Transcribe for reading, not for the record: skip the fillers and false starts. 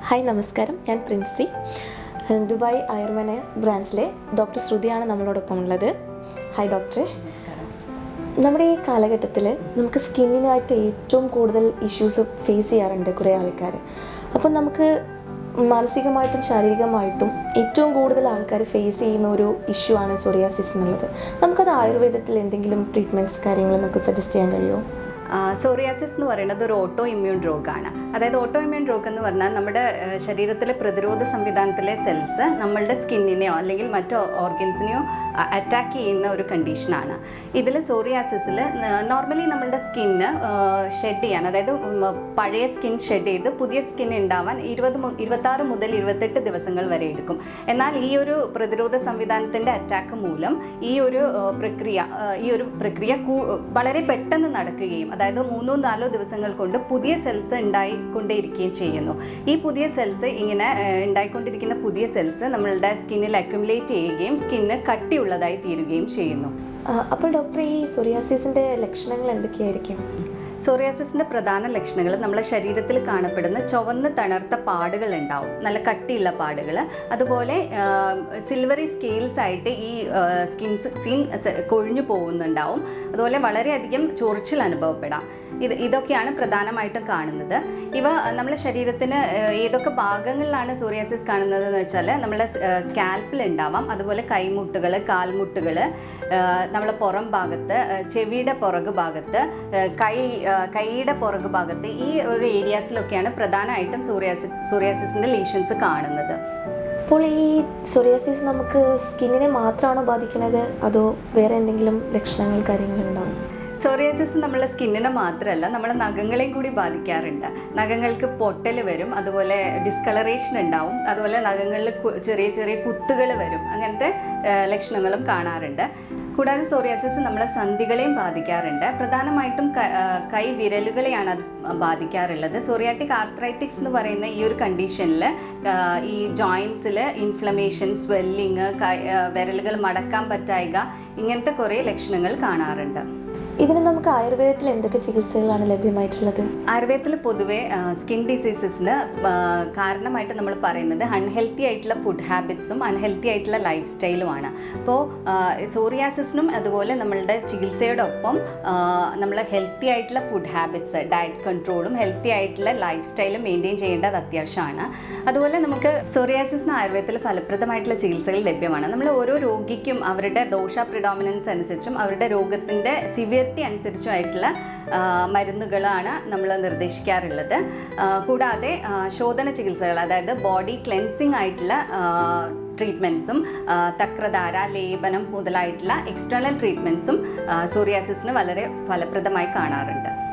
Hi നമസ്കാരം, ഞാൻ Princy. Dubai Ayurveda ബ്രാഞ്ചിലെ doctor ശ്രുതിയാണ് നമ്മളോടൊപ്പം ഉള്ളത്. ഹായ് ഡോക്ടറെ. നമ്മുടെ ഈ കാലഘട്ടത്തിൽ നമുക്ക് സ്കിന്നിനായിട്ട് ഏറ്റവും കൂടുതൽ ഇഷ്യൂസ് ഫേസ് ചെയ്യാറുണ്ട് കുറേ ആൾക്കാർ. അപ്പോൾ നമുക്ക് മാനസികമായിട്ടും ശാരീരികമായിട്ടും ഏറ്റവും കൂടുതൽ ആൾക്കാർ ഫേസ് ചെയ്യുന്ന ഒരു ഇഷ്യൂ ആണ് സോറിയാസിസ് എന്നുള്ളത്. നമുക്കത് ആയുർവേദത്തിൽ എന്തെങ്കിലും ട്രീറ്റ്മെൻറ്റ്സ് കാര്യങ്ങൾ നമുക്ക് സജസ്റ്റ് ചെയ്യാൻ കഴിയുമോ? സോറിയാസിസ് എന്ന് പറയുന്നത് ഒരു ഓട്ടോ ഇമ്മ്യൂൺ രോഗമാണ്. അതായത് ഓട്ടോ ഇമ്മ്യൂൺ രോഗം എന്ന് പറഞ്ഞാൽ നമ്മുടെ ശരീരത്തിലെ പ്രതിരോധ സംവിധാനത്തിലെ സെൽസ് നമ്മളുടെ സ്കിന്നിനെയോ അല്ലെങ്കിൽ മറ്റോ ഓർഗൻസിനെയോ അറ്റാക്ക് ചെയ്യുന്ന ഒരു കണ്ടീഷനാണ്. ഇതിൽ സോറിയാസിസിൽ നോർമലി നമ്മളുടെ സ്കിന്ന് ഷെഡ് ചെയ്യാൻ, അതായത് പഴയ സ്കിൻ ഷെഡ് ചെയ്ത് പുതിയ സ്കിൻ ഉണ്ടാവാൻ 26 മുതൽ 28 ദിവസങ്ങൾ വരെ എടുക്കും. എന്നാൽ ഈ ഒരു പ്രതിരോധ സംവിധാനത്തിൻ്റെ അറ്റാക്ക് മൂലം ഈ ഒരു പ്രക്രിയ വളരെ പെട്ടെന്ന് നടക്കുകയും, അതായത് 3-4 ദിവസങ്ങൾ കൊണ്ട് പുതിയ സെൽസ് ഉണ്ടായിക്കൊണ്ടേയിരിക്കുകയും ചെയ്യുന്നു. ഈ പുതിയ സെൽസ് ഇങ്ങനെ ഉണ്ടായിക്കൊണ്ടിരിക്കുന്ന പുതിയ സെൽസ് നമ്മളുടെ സ്കിന്നിൽ അക്യുമുലേറ്റ് ചെയ്യുകയും സ്കിന്ന് കട്ടിയുള്ളതായി തീരുകയും ചെയ്യുന്നു. അപ്പോൾ ഡോക്ടർ, ഈ സോറിയാസിസിൻ്റെ ലക്ഷണങ്ങൾ എന്തൊക്കെയായിരിക്കും? സോറിയാസിസിൻ്റെ പ്രധാന ലക്ഷണങ്ങൾ നമ്മളെ ശരീരത്തിൽ കാണപ്പെടുന്ന ചുവന്ന് തണർത്ത പാടുകൾ ഉണ്ടാവും, നല്ല കട്ടിയുള്ള പാടുകൾ. അതുപോലെ സിൽവറി സ്കെയിൽസ് ആയിട്ട് ഈ സ്കിൻ കൊഴിഞ്ഞു പോകുന്നുണ്ടാവും. അതുപോലെ വളരെയധികം ചൊറിച്ചിൽ അനുഭവപ്പെടാം. ഇതൊക്കെയാണ് പ്രധാനമായിട്ടും കാണുന്നത്. ഇവ നമ്മളെ ശരീരത്തിന് ഏതൊക്കെ ഭാഗങ്ങളിലാണ് സോറിയാസിസ് കാണുന്നത് എന്ന് വെച്ചാൽ നമ്മളെ സ്കാൽപ്പിൽ ഉണ്ടാവാം, അതുപോലെ കൈമുട്ടുകൾ, കാൽമുട്ടുകൾ, നമ്മളെ പുറം ഭാഗത്ത്, ചെവിയുടെ പുറകു ഭാഗത്ത്, കൈയുടെ പുറകു ഭാഗത്ത്, ഈ ഒരു ഏരിയാസിലൊക്കെയാണ് പ്രധാനമായിട്ടും സോറിയാസിസിൻ്റെ ലീഷൻസ് കാണുന്നത്. അപ്പോൾ ഈ സോറിയാസിസ് നമുക്ക് സ്കിന്നിനെ മാത്രമാണോ ബാധിക്കുന്നത്, അതോ വേറെ എന്തെങ്കിലും ലക്ഷണങ്ങൾ കാര്യങ്ങളുണ്ടാവും? സോറിയാസിസ് നമ്മളെ സ്കിന്നിനെ മാത്രമല്ല, നമ്മളെ നഖങ്ങളെയും കൂടി ബാധിക്കാറുണ്ട്. നഖങ്ങൾക്ക് പൊട്ടൽ വരും, അതുപോലെ ഡിസ്കളറേഷൻ ഉണ്ടാവും, അതുപോലെ നഖങ്ങളിൽ ചെറിയ ചെറിയ കുത്തുകൾ വരും. അങ്ങനത്തെ ലക്ഷണങ്ങളും കാണാറുണ്ട്. കൂടാതെ സോറിയാസിസ് നമ്മളെ സന്ധികളെയും ബാധിക്കാറുണ്ട്. പ്രധാനമായിട്ടും കൈ വിരലുകളെയാണ് അത് ബാധിക്കാറുള്ളത്. സോറിയാറ്റിക് ആർത്രൈറ്റിക്സ് എന്ന് പറയുന്ന ഈ ഒരു കണ്ടീഷനിൽ ഈ ജോയിൻസിൽ ഇൻഫ്ലമേഷൻ, സ്വെല്ലിങ്, വിരലുകൾ മടക്കാൻ പറ്റായ്ക, ഇങ്ങനത്തെ കുറേ ലക്ഷണങ്ങൾ കാണാറുണ്ട്. ഇതിന് നമുക്ക് ആയുർവേദത്തിൽ എന്തൊക്കെ ചികിത്സകളാണ് ലഭ്യമായിട്ടുള്ളത്? ആയുർവേദത്തിൽ പൊതുവേ സ്കിൻ ഡിസീസസിന് കാരണമായിട്ട് നമ്മൾ പറയുന്നത് അൺഹെൽത്തി ആയിട്ടുള്ള ഫുഡ് ഹാബിറ്റ്സും അൺഹെൽത്തി ആയിട്ടുള്ള ലൈഫ് സ്റ്റൈലുമാണ്. അപ്പോൾ സോറിയാസിസിനും അതുപോലെ നമ്മളുടെ ചികിത്സയോടൊപ്പം നമ്മൾ ഹെൽത്തി ആയിട്ടുള്ള ഫുഡ് ഹാബിറ്റ്സ്, ഡയറ്റ് കൺട്രോളും ഹെൽത്തി ആയിട്ടുള്ള ലൈഫ് സ്റ്റൈലും മെയിൻറ്റെയിൻ ചെയ്യേണ്ടത് അത്യാവശ്യമാണ്. അതുപോലെ നമുക്ക് സോറിയാസിസിന് ആയുർവേദത്തിൽ ഫലപ്രദമായിട്ടുള്ള ചികിത്സകൾ ലഭ്യമാണ്. നമ്മൾ ഓരോ രോഗിക്കും അവരുടെ ദോഷ പ്രിഡോമിനൻസ് അനുസരിച്ചും അവരുടെ രോഗത്തിൻ്റെ സിവിയർ അനുസരിച്ചുമായിട്ടുള്ള മരുന്നുകളാണ് നമ്മൾ നിർദ്ദേശിക്കാറുള്ളത്. കൂടാതെ ശോധന ചികിത്സകൾ, അതായത് ബോഡി ക്ലെൻസിങ് ആയിട്ടുള്ള ട്രീറ്റ്മെൻറ്റ്സും തക്രധാര, ലേപനം മുതലായിട്ടുള്ള എക്സ്റ്റേണൽ ട്രീറ്റ്മെൻറ്റ്സും സോറിയാസിസിന് വളരെ ഫലപ്രദമായി കാണാറുണ്ട്.